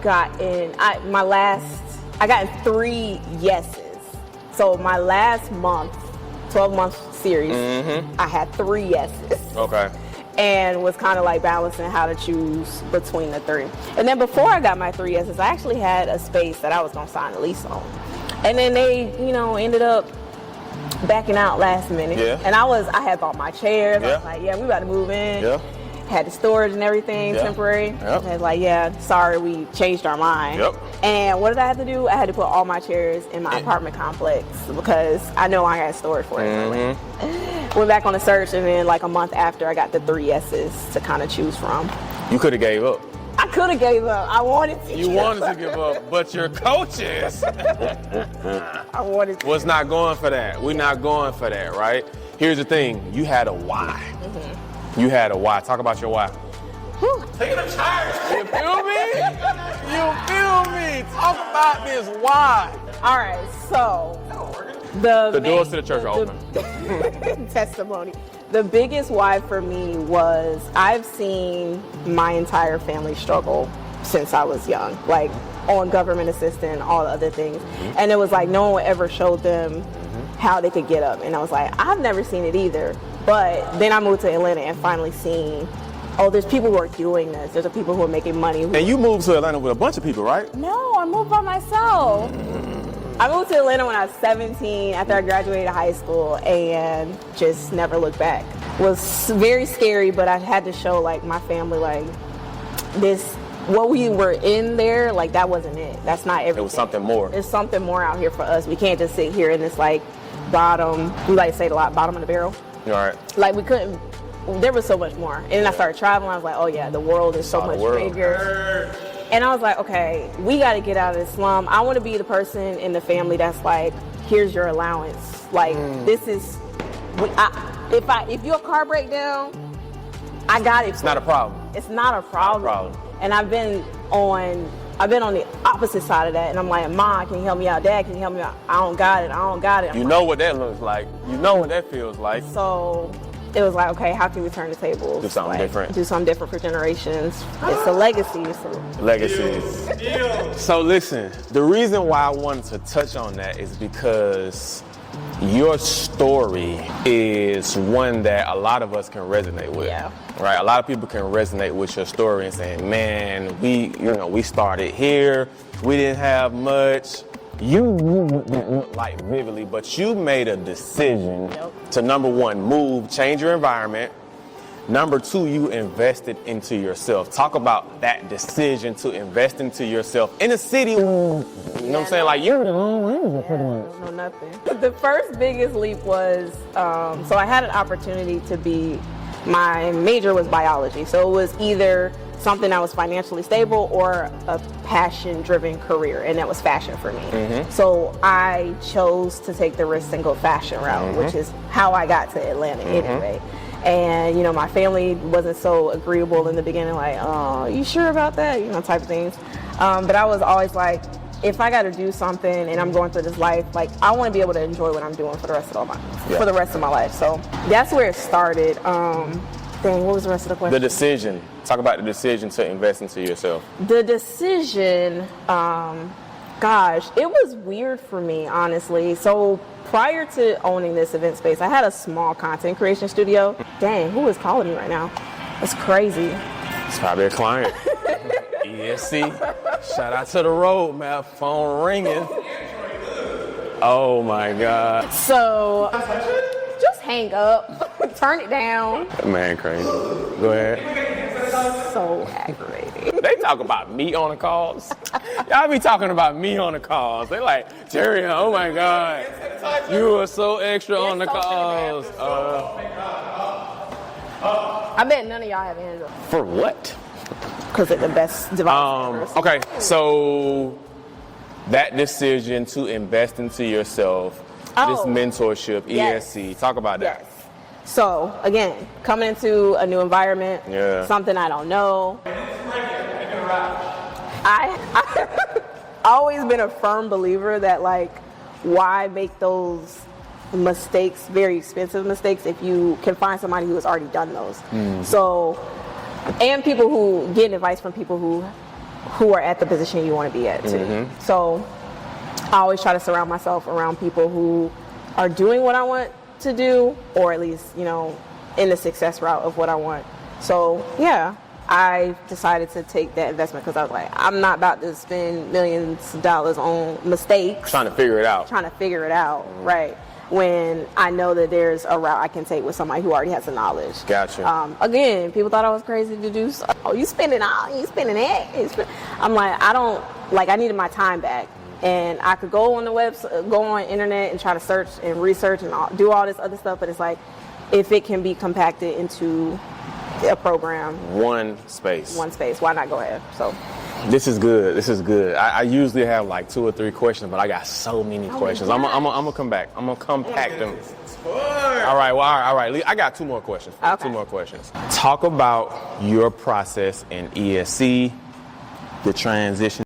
I got 3 yeses. So my last month, 12-month series, I had 3 yeses. Okay. And was kind of like balancing how to choose between the 3. And then before I got my 3 yeses, I actually had a space that I was going to sign a lease on. And then they, ended up backing out last minute. Yeah. And I had bought my chairs. Yeah. I was like, yeah, we about to move in. Yeah. Had the storage and everything, temporary. Yep. I was like, yeah, sorry, we changed our mind. Yep. And what did I have to do? I had to put all my chairs in my apartment complex because I know I had storage for it. Went back on the search, and then like a month after, I got the 3 yeses to kind of choose from. You could have gave up. I could have gave up. I wanted to. You wanted to give up, but your coaches I wanted to. was not going for that. We're not going for that, right? Here's the thing. You had a why. You had a why. Talk about your why. Taking a charge. You feel me? You feel me? Talk about this why. All right, so the doors to the church are open. Testimony. The biggest why for me was I've seen my entire family struggle since I was young, like on government assistance, all the other things. And it was like no one ever showed them how they could get up. And I was like, I've never seen it either. But then I moved to Atlanta and finally seen, there's people who are doing this. There's people who are making money. And you moved to Atlanta with a bunch of people, right? No, I moved by myself. I moved to Atlanta when I was 17 after I graduated high school and just never looked back. It was very scary, but I had to show like my family like this, what we were in there, like that wasn't it. That's not everything. It was something more. There's something more out here for us. We can't just sit here in this like bottom, we like to say it a lot, bottom of the barrel. All right. Like we couldn't, there was so much more. And then I started traveling, I was like, oh yeah, the world is so much bigger. And I was like, okay, we got to get out of this slum. I want to be the person in the family that's like, here's your allowance. Like, this is, if your car break down, I got it. It's not a problem. It's not a problem. And I've been on the opposite side of that. And I'm like, Mom, can you help me out? Dad, can you help me out? I don't got it. You know what that looks like. You know what that feels like. So it was like, okay, how can we turn the tables? Do something different. Do something different for generations. It's a legacy. Legacies. So listen, the reason why I wanted to touch on that is because your story is one that a lot of us can resonate with. Yeah. Right? A lot of people can resonate with your story and saying, man, we started here, we didn't have much. You knew what that looked like vividly, but you made a decision to, number 1, move, change your environment. Number 2, you invested into yourself. Talk about that decision to invest into yourself in a city. You know what I'm saying? Like, you're the wrong pretty much. I don't know nothing. The first biggest leap was, so I had an opportunity to be, my major was biology. So it was either something that was financially stable or a passion-driven career, and that was fashion for me. So I chose to take the risk and go fashion route, which is how I got to Atlanta anyway. And, my family wasn't so agreeable in the beginning, like, oh, you sure about that? Type of things. But I was always like, if I got to do something and I'm going through this life, like, I want to be able to enjoy what I'm doing for the rest of my life. So that's where it started. What was the rest of the question? The decision. Talk about the decision to invest into yourself. The decision, gosh, it was weird for me, honestly. So prior to owning this event space, I had a small content creation studio. Dang, who is calling me right now? That's crazy. It's probably a client. ESC. Shout out to the roadmap. Phone ringing. Oh my God. So just hang up. Turn it down. Man, crazy. Go ahead. So aggravating. They talk about me on the calls. Y'all be talking about me on the calls. They like, Jerry, oh my God, you are so extra on the calls. I bet none of y'all have hands up. For what? Because they're the best developers. Okay, so that decision to invest into yourself, this mentorship, ESC, talk about that. Yes. So, again, coming into a new environment, something I don't know. I've always been a firm believer that, like, why make those mistakes, very expensive mistakes, if you can find somebody who has already done those. So, and people who get advice from people who who are at the position you want to be at too. So I always try to surround myself around people who are doing what I want to do, or at least, you know, in the success route of what I want. So yeah, I decided to take that investment because I was like, I'm not about to spend millions of dollars on mistakes. Trying to figure it out. Right. When I know that there's a route I can take with somebody who already has the knowledge. Gotcha. Again, people thought I was crazy to do so. Oh, you spending that. I'm like, I needed my time back. And I could go on the website, go on internet and try to search and research and do all this other stuff. But it's like, if it can be compacted into a program. One space. Why not go ahead? So. This is good. I usually have like 2 or 3 questions, but I got so many questions. I'm gonna come back. I'm gonna compact them. All right. I got 2 more questions. Okay. 2 more questions. Talk about your process in ESC, the transition